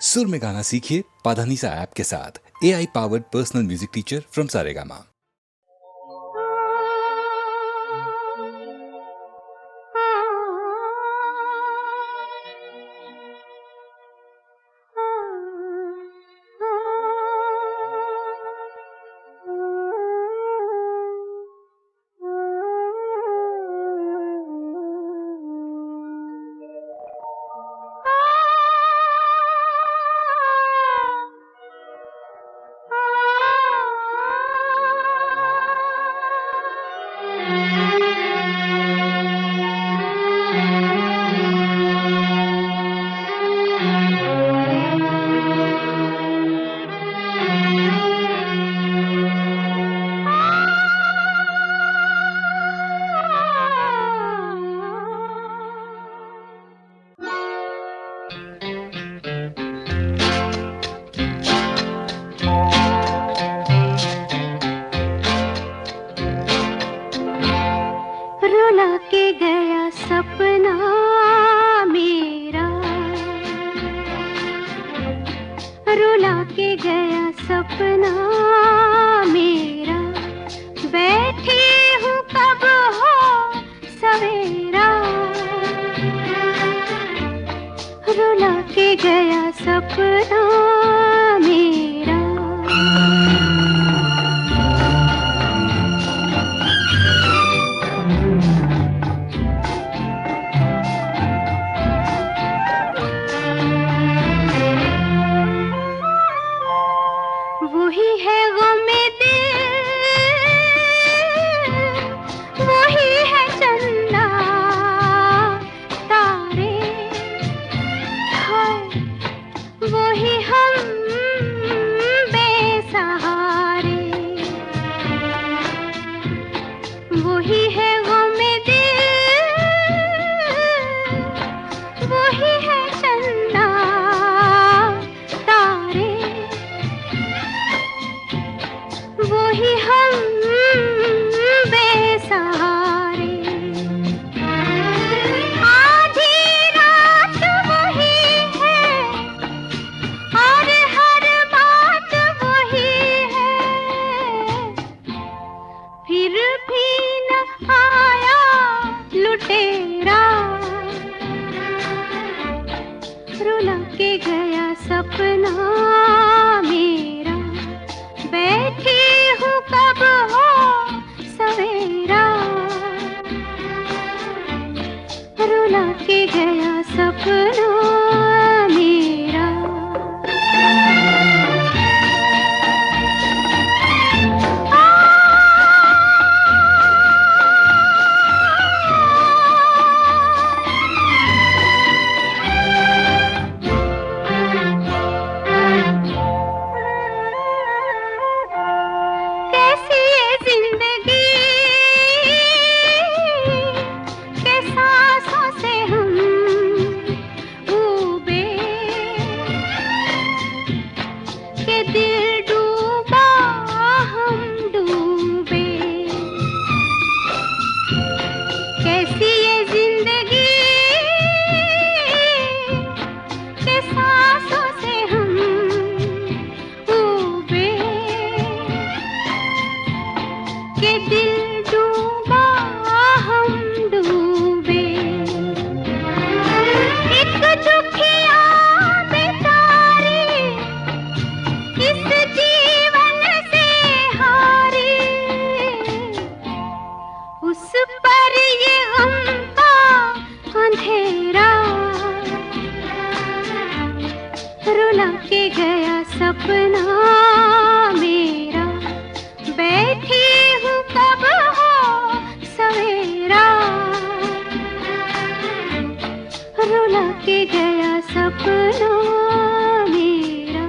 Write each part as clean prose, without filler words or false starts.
सुर में गाना सीखिए पाधानीसा ऐप के साथ। AI powered personal music teacher from Saregama. रुला के गया सपना मेरा, रुला के गया सपना मेरा, बैठी हूँ कब हो सवेरा। रुला के गया सपना मेरा। वही है गमे दिल, वही है चंदा तारे, हाय वही हम बेसहारे। वही है गमे दिल, वही है चंदा तारे, वही हम बेसहारे। आधी रात वही है और हर बात वही है, फिर भी न आया लुटेरा। रुला के गया सपना मेरा, बैठी हूँ कब हो सवेरा। रुला के गया सपना मेरा। कैसी ये जिंदगी के सांसों से हम डूबे, के दिल डूबा हम डूबे। कैसी ये जिंदगी के सांसों से हम डूबे, के दिल डूबा हम डूबे। एक दुखिया बेचारी इस जीवन से हारी, उस पर ये गम का अंधेरा। रुला के गया सपना मेरा, बैठी हूँ कब हो सवेरा। रुला के गया सपना मेरा।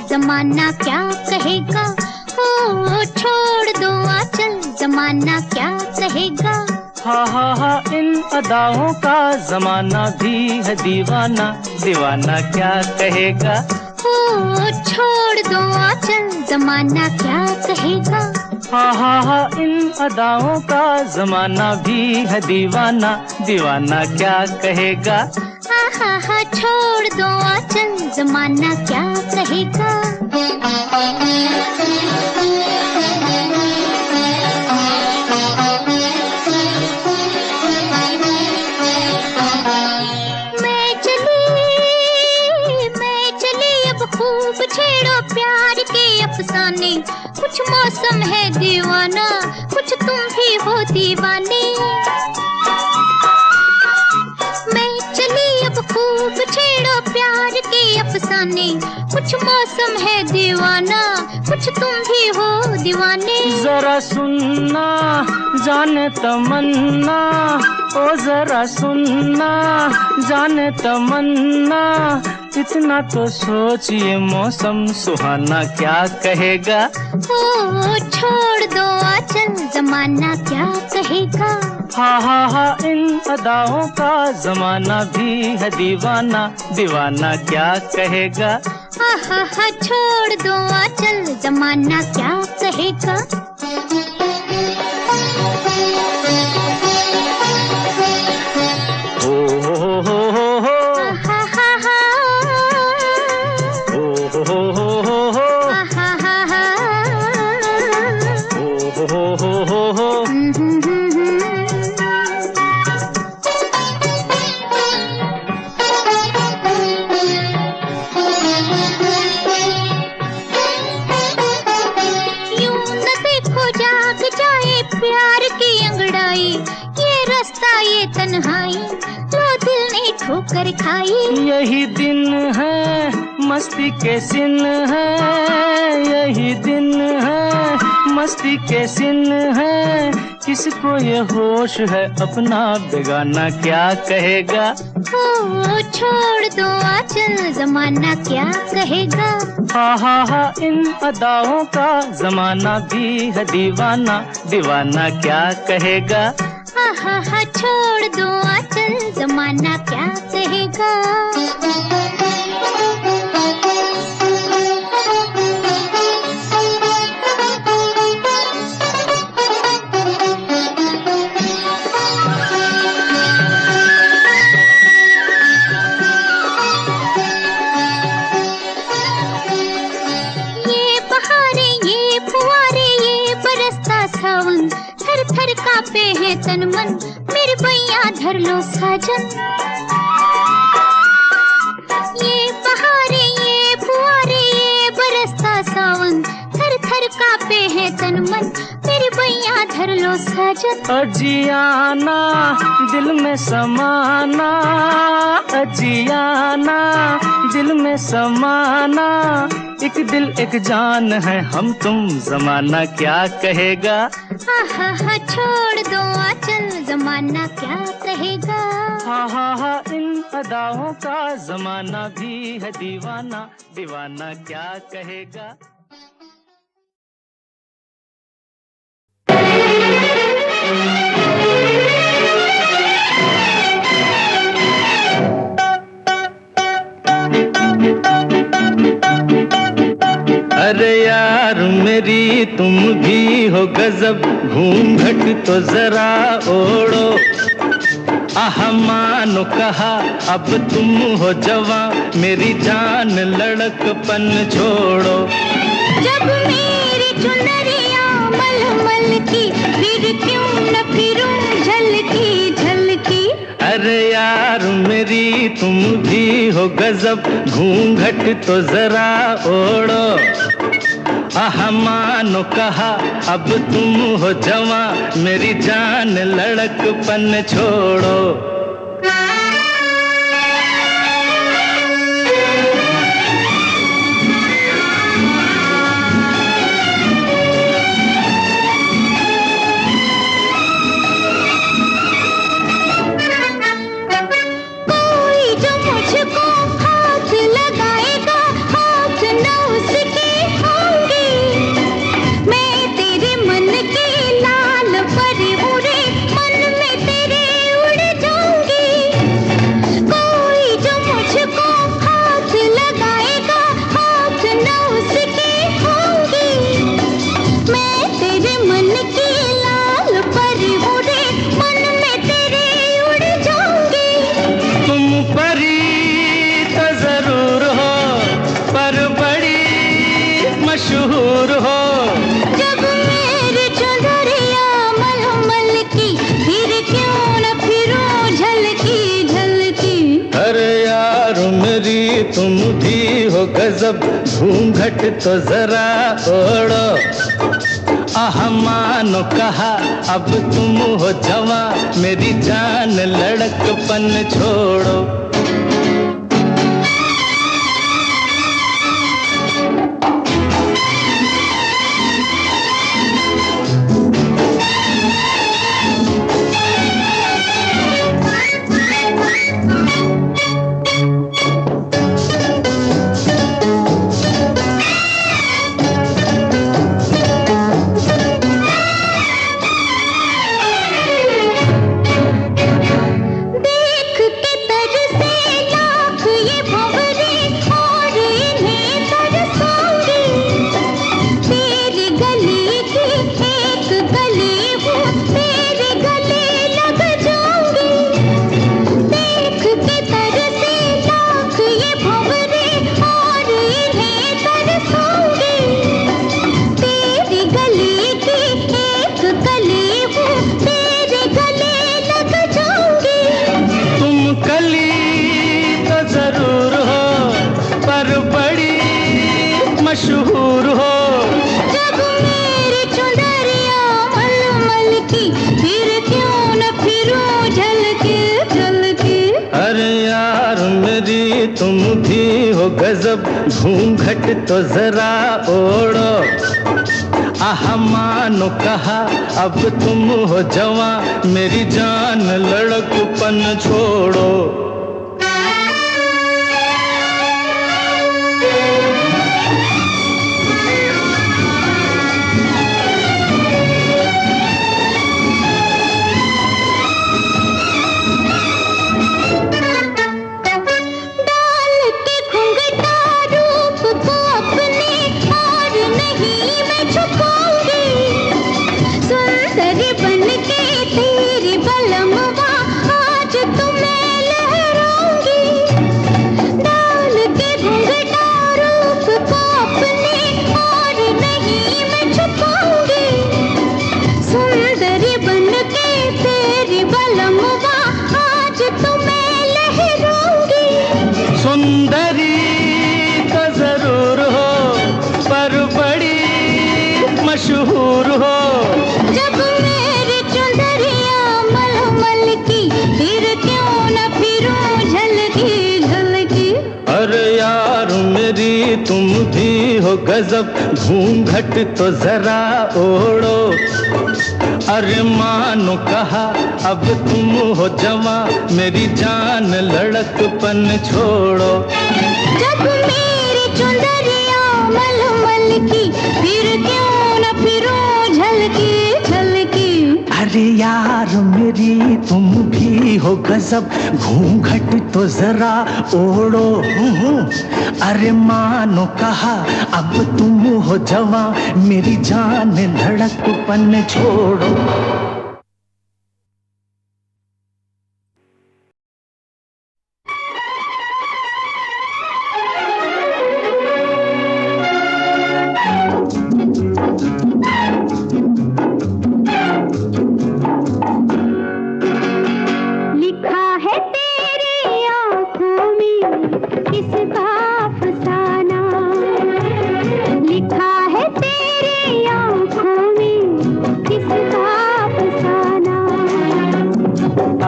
जमाना क्या कहेगा, छोड़ दो आंचल, जमाना क्या कहेगा। हा इन अदाओं का जमाना भी है दीवाना, दीवाना क्या कहेगा। ओ छोड़ दो आंचल, जमाना क्या कहेगा। हा इन अदाओं का जमाना भी है दीवाना, दीवाना क्या कहेगा। हा छोड़ दो आंचल, जमाना क्या कहेगा। मैं चली अब खूब छेड़ो प्यार के अफसाने, कुछ मौसम है दीवाना, कुछ तुम भी हो दीवाने। मैं चली अब खूब छेड़ो प्यार के अफसाने, कुछ मौसम है दीवाना, कुछ तुम भी हो दीवाने। जरा सुनना जाने तमन्ना, ओ जरा सुनना जाने तमन्ना, इतना तो सोचिए मौसम सुहाना क्या कहेगा। ओ छोड़ दो आंचल, जमाना क्या कहेगा। हा इन अदाओं का जमाना भी है दीवाना, दीवाना क्या कहेगा। हा छोड़ दो आंचल, जमाना क्या कहेगा। प्यार की अंगड़ाई, ये रास्ता ये तन्हाई, लो दिल ने ठोकर खाई। यही दिन है मस्ती के सिन है, यही दिन है मस्ती के सिन है, किसको ये होश है अपना बेगाना क्या कहेगा। ओ छोड़ दो आंचल, जमाना क्या कहेगा। हा इन अदाओं का जमाना भी है दीवाना, दीवाना क्या कहेगा। हा छोड़ दो आंचल, जमाना क्या कहेगा। थर थर कांपे हैं तन मन, मेरे बैया धर लो साजन। ये बहारे ये फुआरे ये बरसता सावन, थर थर कांपे हैं तन मन, मेरे बैया धर लो साजन। अजियाना दिल में समाना, अजियाना दिल में समाना, एक दिल एक जान है हम तुम, जमाना क्या कहेगा। हा छोड़ दो आंचल, जमाना क्या कहेगा। हा इन अदाओं का जमाना भी है दीवाना, दीवाना क्या कहेगा। अरे यार मेरी तुम भी हो गजब, घूंघट तो जरा ओढ़ो, आह मानो कहा अब तुम हो जवां, मेरी जान लड़कपन छोड़ो। जब मेरी चुनरिया मलमल की, फिर क्यों न फिरूं झलकी झलकी। अरे यार मेरी तुम भी हो गजब, घूंघट तो जरा ओढ़ो, आह मानो कहा अब तुम हो जवां, मेरी जान लड़कपन छोड़ो। गजब घूंघट तो जरा ओढ़ो, आह मानो कहा अब तुम हो जवां, मेरी जान लड़कपन छोड़ो। मशहूर हो जब मेरी चुनरिया मलमल की, फिर क्यों न फिरूं झलके झलके। अरे यार मेरी तुम भी हो गजब घूंघट तो जरा ओढ़ो, आह मानो कहा अब तुम हो जवां, मेरी जान लड़कपन छोड़ो। सुंदरी तो जरूर हो पर बड़ी मशहूर हो, जब मेरी चुनरिया मलमल की, फिर क्यों न फिरूं झलकी झलकी। अरे यार मेरी तुम भी हो गजब घूंघट तो जरा ओढ़ो, अरे मानो कहा अब तुम हो जवां, मेरी जान लड़कपन छोड़ो। जब मेरी चुनरिया मलमल की, फिर क्यों न फिरूं झलकी झलकी। अरे यार मेरी तुम भी हो गजब घूंघट तो जरा ओढ़ो, अरे मानो कहा अब तुम हो जवां, मेरी जान लड़कपन छोड़ो। लिखा है तेरी आँखों में किसका अफसाना, लिखा है तेरी आँखों में किसका अफसाना।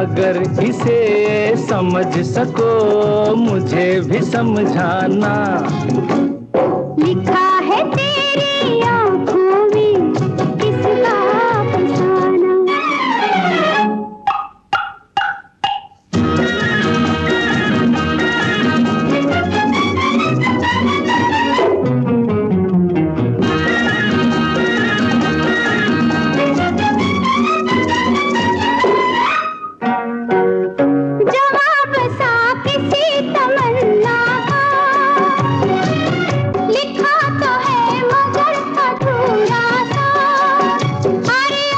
अगर इसे समझ सको मुझे भी समझाना, लिखा है तेरी आँखों में किसका अफसाना। जवाब सा किसी तमन्ना का, लिखा तो है मगर अधूरा सा। अरे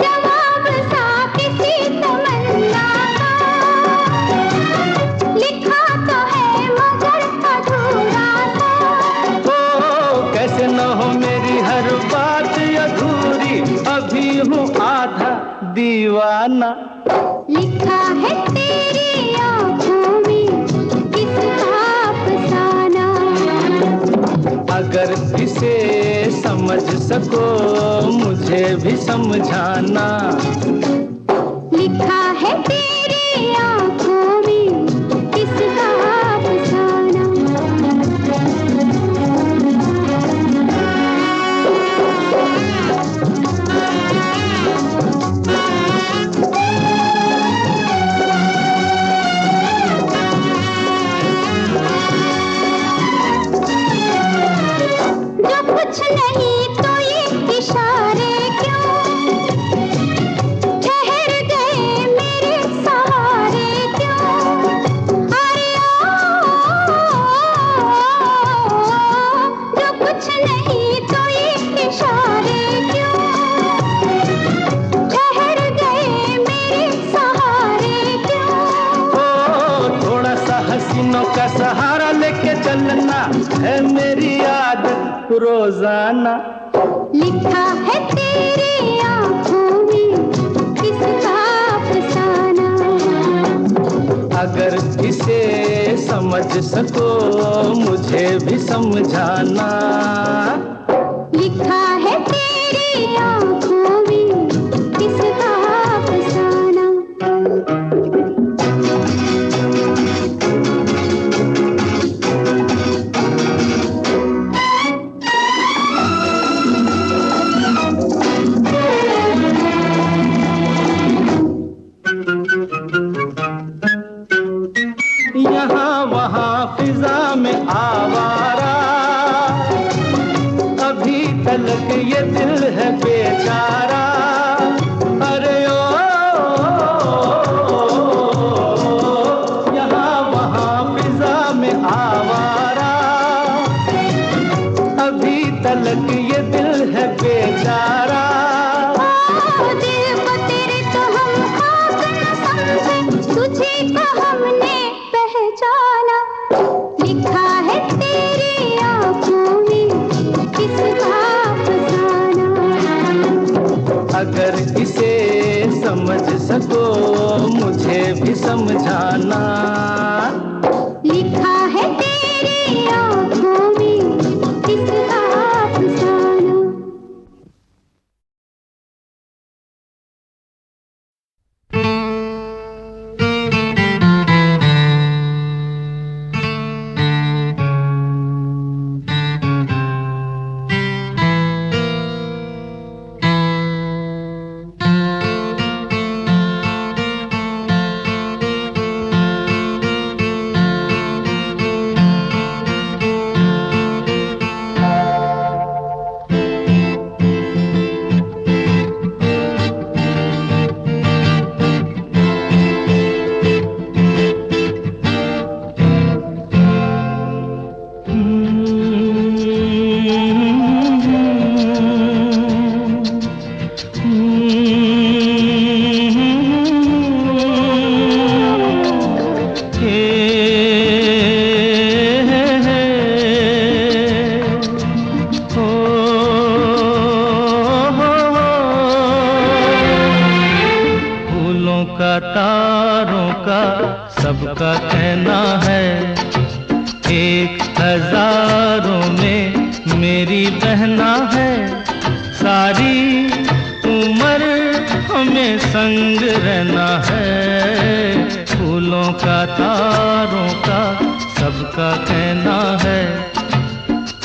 जवाब सा किसी तमन्ना का, लिखा तो है मगर अधूरा सा। ओ कैसे न हो मेरी हर बात अधूरी, अभी हूँ आधा दीवाना। लिखा है तेरी आँखों में अगर इसे समझ सको मुझे भी समझाना। लिखा है तेरी आंखों में किसका अफसाना। जो कुछ नहीं तो ये इशारे क्यों, ठहर गए मेरे सहारे क्यों। अरे जो कुछ नहीं तो ये इशारे क्यों, ठहर गए मेरे सहारे क्यों। ओ थोड़ा सा हसीनों का सहारा लेके चलना है मेरी आदत रोजाना। लिखा है तेरी आंखों में किसका अफसाना। अगर इसे समझ सको मुझे भी समझाना। लिखा है तेरी आंखों में किसका अफसाना। यहाँ वहाँ फिजा में आवारा, अभी तलक ये दिल है बेचारा। अरे ओ यहाँ वहाँ फिजा में आवारा, अभी तलक ये दिल है बेचारा। दिल को तेरे तो हम खाक न समझे, तुझे को हमने पहचाना। लिखा है तेरी आंखों में किसका अफसाना। अगर इसे समझ सको मुझे भी समझाना। लिखा है तेरी आंखों में किसका अफसाना। तारों का सबका कहना है, एक हजारों में मेरी बहना है। सारी उम्र हमें संग रहना है, फूलों का तारों का सबका कहना है।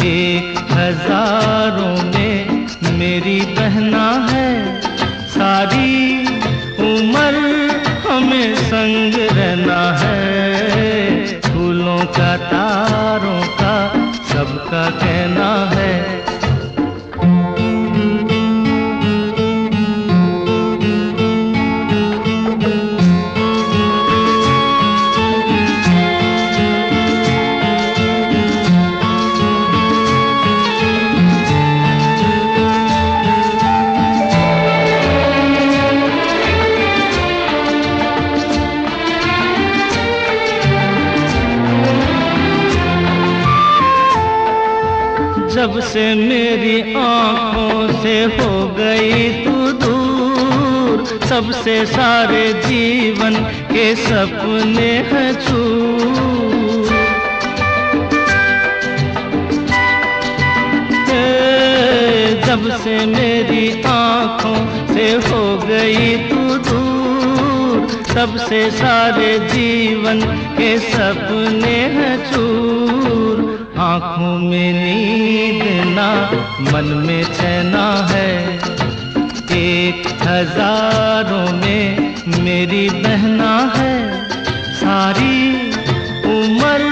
एक हजारों में मेरी बहना है, सारी उम्र हमें संग रहना है, फूलों का तारों का सबका कहना है। जब से मेरी आँखों से हो गई तू दूर, सबसे सारे जीवन के सपने हैं चूर। जब से मेरी आँखों से हो गई तू दूर, तब से सारे जीवन के सपने हैं चूर। आँखों में नींद ना, मन में चैना है, 1000 में मेरी बहना है। सारी उम्र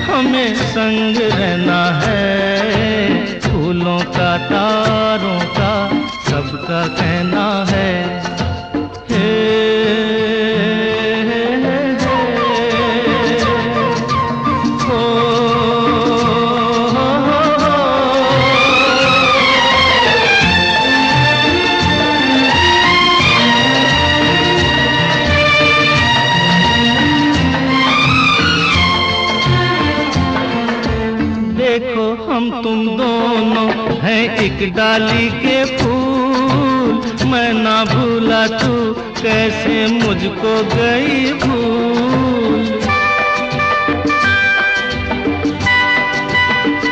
हमें संग रहना है, फूलों का तारों का सबका कहना है। देखो हम तुम दोनों हैं एक डाली के फूल, मैं ना भूला तू कैसे मुझको गई भूल।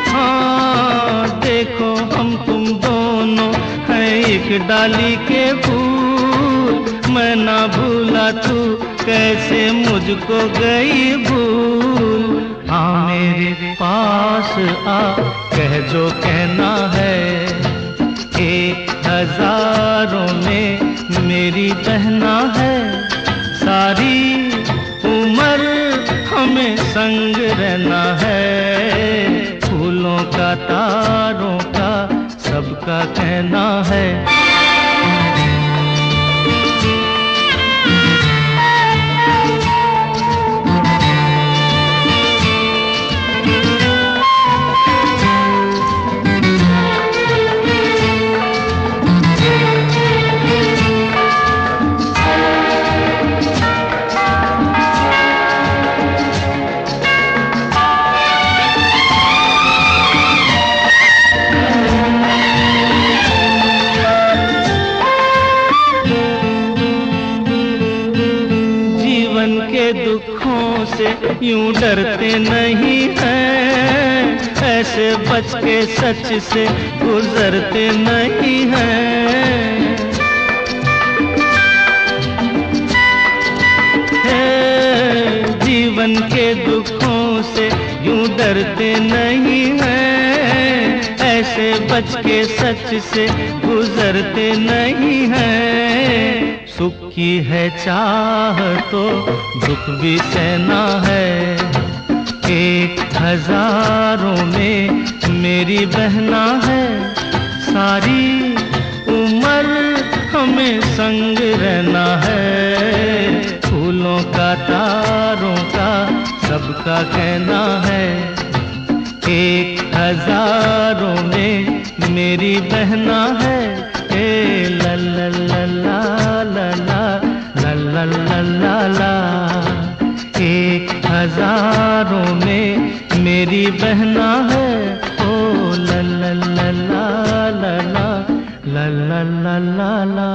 हाँ देखो हम तुम दोनों हैं एक डाली के फूल, मैं ना भूला तू कैसे मुझको गई भूल। हाँ मेरे पास आ, कह जो कहना है, 1000 में मेरी बहना है। सारी उम्र हमें संग रहना है, फूलों का तारों का सबका कहना है। दुखों से यूं डरते नहीं हैं, ऐसे बच के सच से गुजरते नहीं हैं। जीवन के दुखों से यूं डरते नहीं हैं, ऐसे बच के सच से गुजरते नहीं हैं। सुख की है चाह तो दुख भी सहना है, 1000 में मेरी बहना है। सारी उम्र हमें संग रहना है, फूलों का तारों का सबका कहना है। 1000 में मेरी बहना है। ला ला ला ला ला ला ला ला ला ला, 1000 में मेरी बहना है। ओ ला ला ला ला ला ला ला ला ला ला।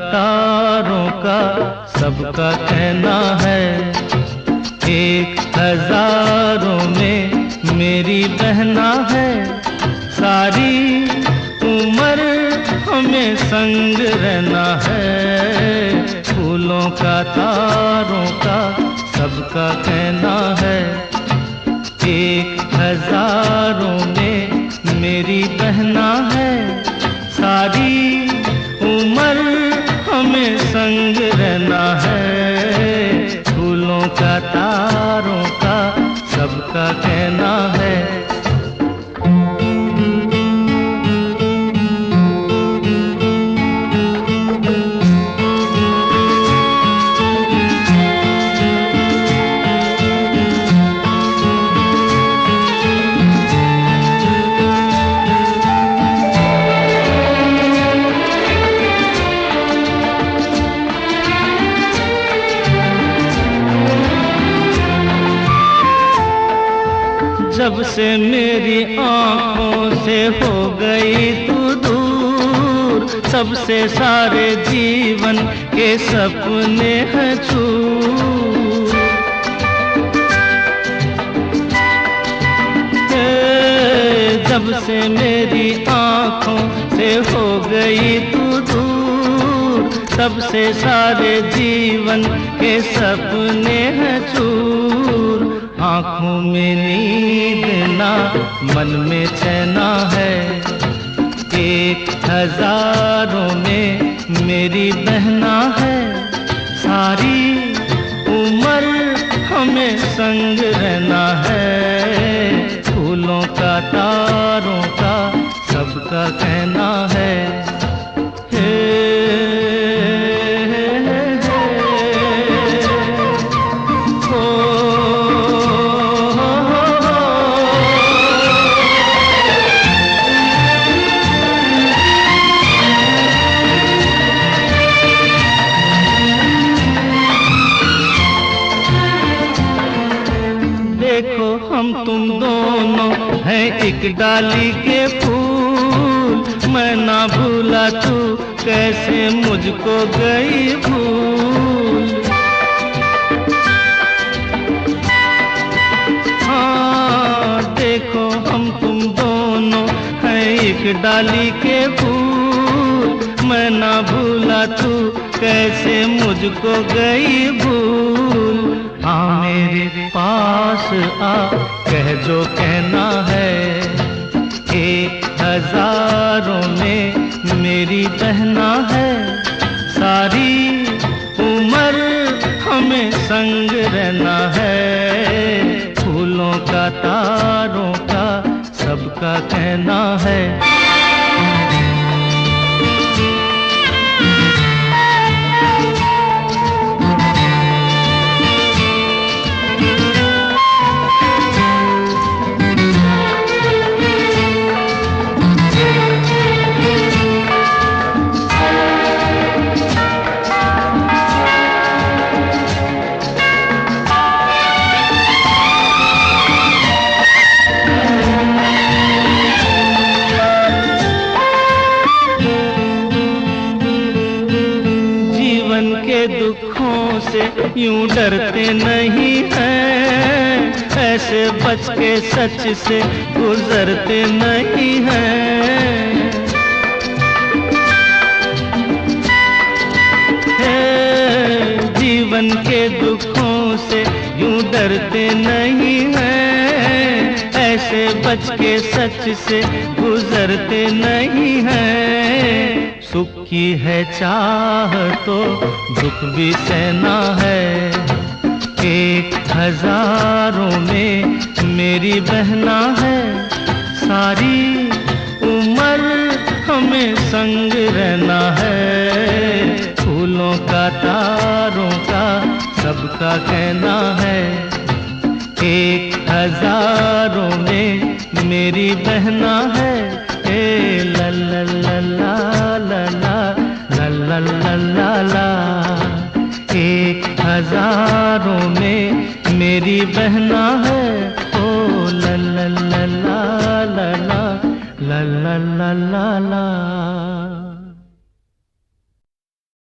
तारों का सबका कहना है, 1000 में मेरी बहना है। सारी उम्र हमें संग रहना है, फूलों का तारों का सबका कहना है। एक हजारों में मेरी बहना है, सारी उम्र हमें संग रहना है। फूलों का तारों का सबका कहना है। जब से मेरी आँखों से हो गई तू दूर, सबसे सारे जीवन के सपने हैं चूर। जब से मेरी आँखों से हो गई तू दूर, सबसे सारे जीवन के सपने हैं चूर। आँखों में नींद ना, मन में चैना है। एक हजारों में मेरी बहना है, सारी उम्र हमें संग रहना है। फूलों का तारों का सबका कहना है। देखो हम तुम दोनों हैं एक डाली के फूल, मैं ना भूला तू कैसे मुझको गई भूल। हाँ देखो हम तुम दोनों हैं एक डाली के फूल, मैं ना भूला तू कैसे मुझको गई भूल। हाँ मेरे पास आ, कह जो कहना है। एक हजारों में मेरी बहना है, सारी उम्र हमें संग रहना है। फूलों का तारों का सबका कहना है। के दुखों से यूं डरते नहीं हैं, ऐसे बच के सच से गुजरते नहीं हैं। जीवन के दुखों से यूं डरते नहीं हैं, ऐसे बच के सच से गुजरते नहीं हैं। सुख की है चाह तो दुख भी सहना है। एक हजारों में मेरी बहना है, सारी उम्र हमें संग रहना है। फूलों का तारों का सबका कहना है। एक हजारों में मेरी बहना है। ए ला ला ला ला ला ला ला ला ला ला। एक हजारों में मेरी बहना है। ओ ला ला ला ला ला ला ला ला ला ला।